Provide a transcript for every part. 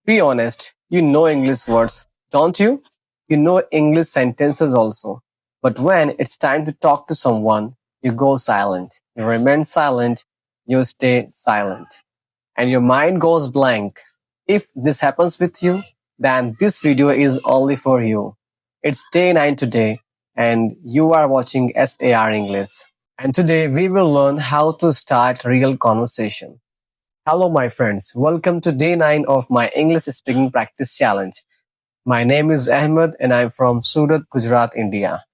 Be honest, you know English words, don't you? You know English sentences also. But when it's time to talk to someone, you go silent. You remain silent. You stay silent. And your mind goes blank. If this happens with you, then this video is only for you. It's day 9 today, and you are watching SAR English. And today we will learn how to start real conversation. Hello, my friends. Welcome to day 9 of my English speaking practice challenge. My name is Ahmed and I'm from Surat, Gujarat, India.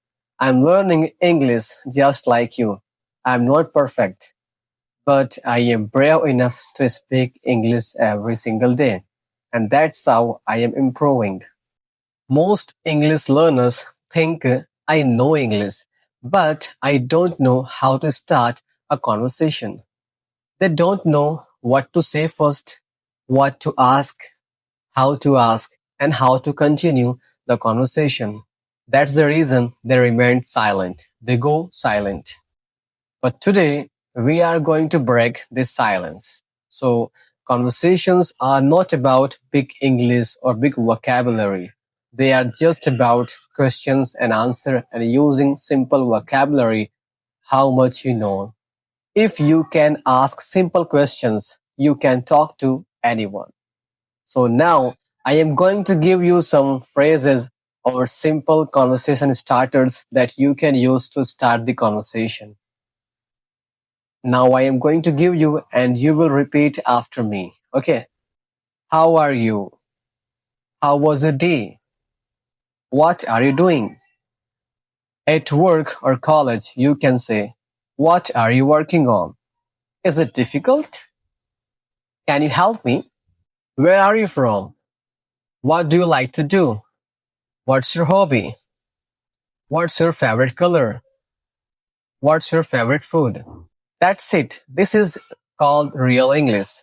I'm learning English just like you. I'm not perfect, but I am brave enough to speak English every single day. And that's how I am improving. Most English learners think I know English, but I don't know how to start a conversation. They don't know what to say first, what to ask, and how to continue the conversation. That's the reason they remain silent. They go silent. But today, we are going to break this silence. So, conversations are not about big English or big vocabulary. They are just about questions and answer and using simple vocabulary, how much you know. If you can ask simple questions, you can talk to anyone. So now I am going to give you some phrases or simple conversation starters that you can use to start the conversation. Now I am going to give you and you will repeat after me. Okay. How are you? How was your day? What are you doing? At work or college, you can say, what are you working on? Is it difficult? Can you help me? Where are you from? What do you like to do? What's your hobby? What's your favorite color? What's your favorite food? That's it. This is called real English.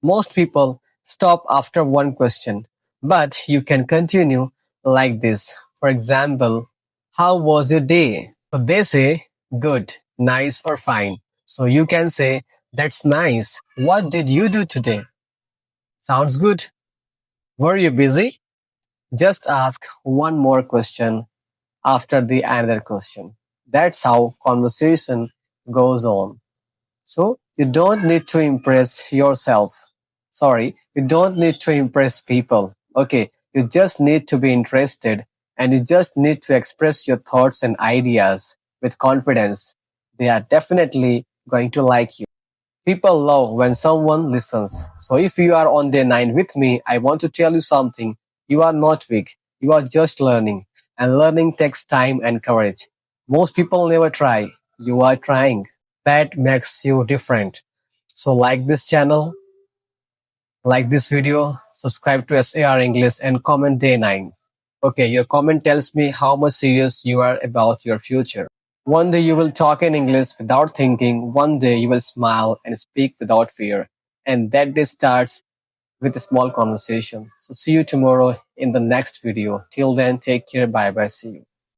Most people stop after one question, but you can continue like this. For example, how was your day? So they say good, nice, or fine. So you can say, that's nice. What did you do today? Sounds good. Were you busy? Just ask one more question after the another question. That's how conversation goes on. So you don't need to impress yourself. Sorry, you don't need to impress people. Okay, you just need to be interested and you just need to express your thoughts and ideas with confidence. They are definitely going to like you. People love when someone listens. So if you are on day 9 with me, I want to tell you something. You are not weak. You are just learning. And learning takes time and courage. Most people never try. You are trying. That makes you different. So like this channel, like this video, subscribe to SAR English and comment day 9. Okay, your comment tells me how much serious you are about your future. One day you will talk in English without thinking. One day you will smile and speak without fear. And that day starts with a small conversation. So see you tomorrow in the next video. Till then, take care. Bye bye. See you.